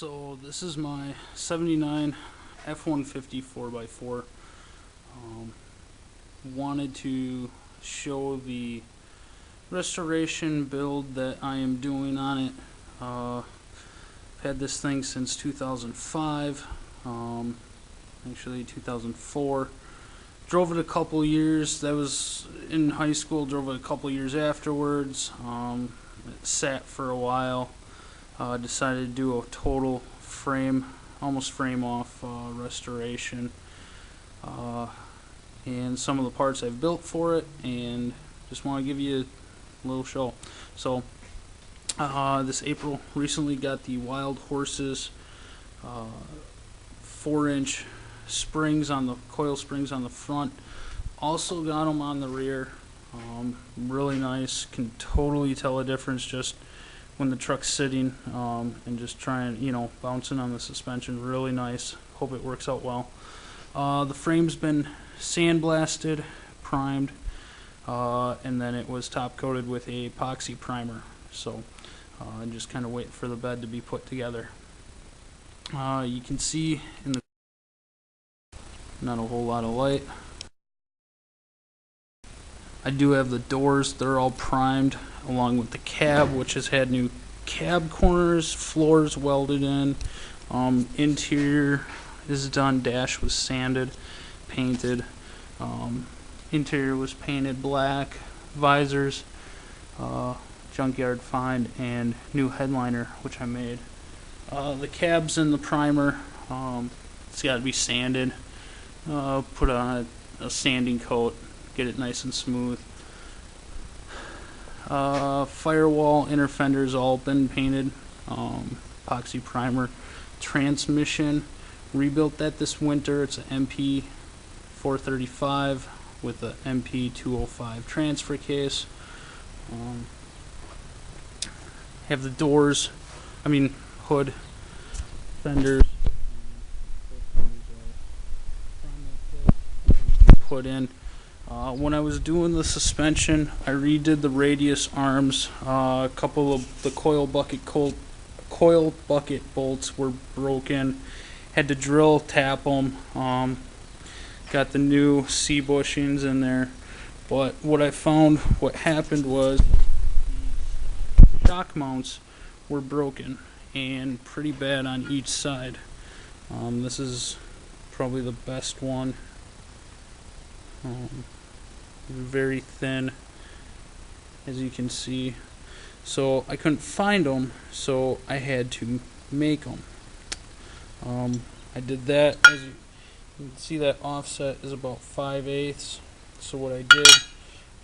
So this is my 79 F-150 4x4. Wanted to show the restoration build that I am doing on it. I've had this thing since 2005, actually 2004. Drove it a couple years. That was in high school. Drove it a couple years afterwards. It sat for a while. Decided to do a total frame, almost frame off restoration, and some of the parts I've built for it, and just want to give you a little show. So this April recently got the Wild Horses 4-inch springs on the coil springs on the front. Also got them on the rear. Really nice. Can totally tell a difference just when the truck's sitting, and just trying, bouncing on the suspension. Really nice. Hope it works out well. The frame's been sandblasted, primed, and then it was top coated with a epoxy primer. So I'm just kind of waiting for the bed to be put together. You can see in the not a whole lot of light. I do have the doors. They're all primed, along with the cab, which has had new cab corners, floors welded in. Interior is done. Dash was sanded, painted. Interior was painted black. Visors, junkyard find, and new headliner, which I made. The cab's in the primer. It's got to be sanded. Put on a sanding coat. Get it nice and smooth. Firewall, inner fenders all been painted. Epoxy primer. Transmission, rebuilt that this winter. It's an MP 435 with a MP 205 transfer case. Have the doors, hood, fenders put in. When I was doing the suspension, I redid the radius arms. A couple of the coil bucket bolts were broken. Had to drill tap them. Got the new C bushings in there. But what I found, what happened was the shock mounts were broken and pretty bad on each side. This is probably the best one. Very thin, as you can see. So I couldn't find them, so I had to make them. I did that. As you can see, that offset is about 5/8. So what I did,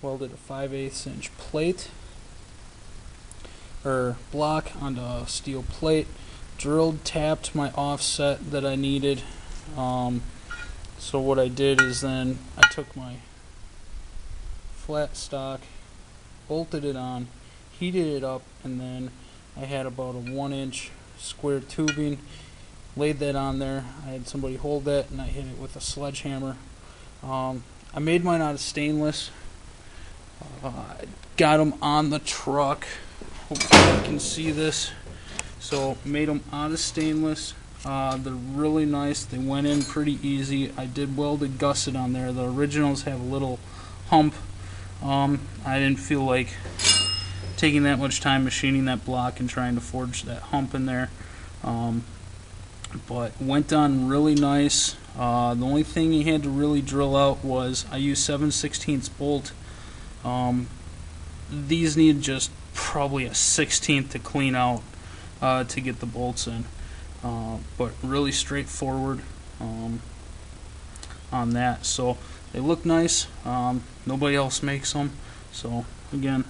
welded a 5/8 inch plate or block onto a steel plate, drilled, tapped my offset that I needed. So what I did is then I took my flat stock, bolted it on, heated it up, and then I had about a 1-inch square tubing, laid that on there. I had somebody hold that, and I hit it with a sledgehammer. I made mine out of stainless. Got them on the truck. Hopefully you can see this. So made them out of stainless. They're really nice. They went in pretty easy. I did welded gusset on there. The originals have a little hump. I didn't feel like taking that much time machining that block and trying to forge that hump in there. But went on really nice. The only thing you had to really drill out was I used 7/16 bolt. These need just probably a 16th to clean out to get the bolts in. But really straightforward on that. So they look nice. Nobody else makes them. So again,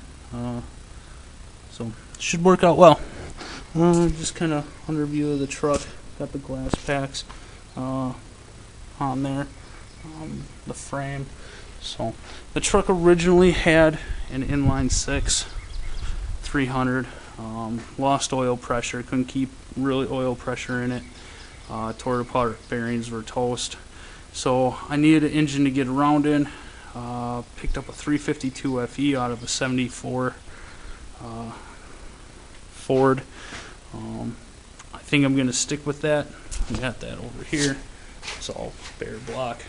so should work out well. Just kind of under view of the truck. Got the glass packs on there. The frame. So the truck originally had an inline 6 300. Lost oil pressure. Couldn't keep really oil pressure in it. Tore apart. Bearings were toast. So I needed an engine to get around in. Picked up a 352 FE out of a 74 Ford. I think I'm gonna stick with that. I got that over here. It's all bare block,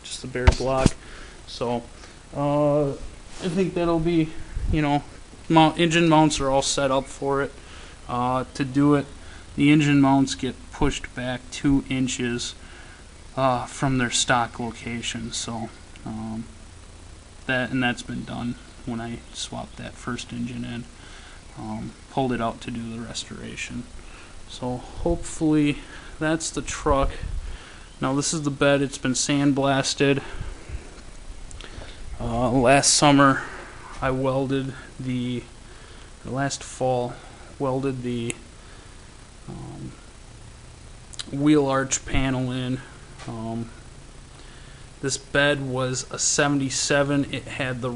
just a bare block. So I think that'll be, you know, engine mounts are all set up for it. To do it, the engine mounts get pushed back 2 inches from their stock location. So that's been done when I swapped that first engine in. Pulled it out to do the restoration. So hopefully that's the truck. Now this is the bed. It's been sandblasted. Last summer I welded last fall welded the wheel arch panel in. This bed was a 77. It had the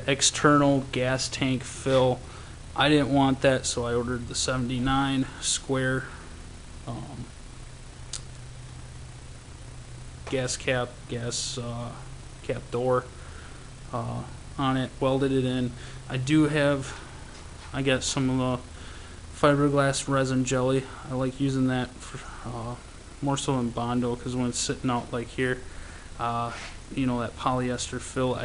external gas tank fill. I didn't want that, so I ordered the 79 square gas cap door on it, welded it in. I got some of the fiberglass resin jelly. I like using that for, more so than Bondo, because when it's sitting out like here, you know, that polyester fill,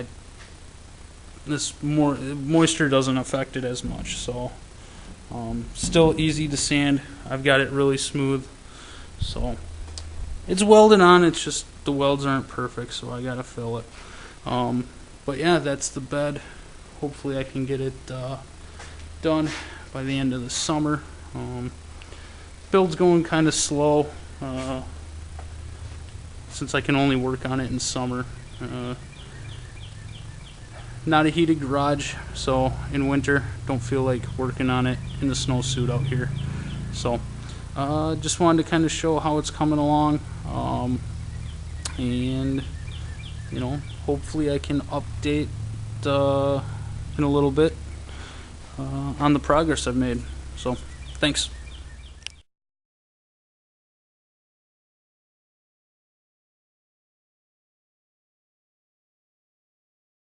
moisture doesn't affect it as much. So still easy to sand. I've got it really smooth, so it's welded on. It's just the welds aren't perfect, so I gotta fill it. But yeah, that's the bed. Hopefully I can get it done by the end of the summer. Build's going kind of slow since I can only work on it in summer. Not a heated garage, so in winter don't feel like working on it in the snowsuit out here. So just wanted to kind of show how it's coming along, and you know, hopefully I can update in a little bit on the progress I've made. So thanks.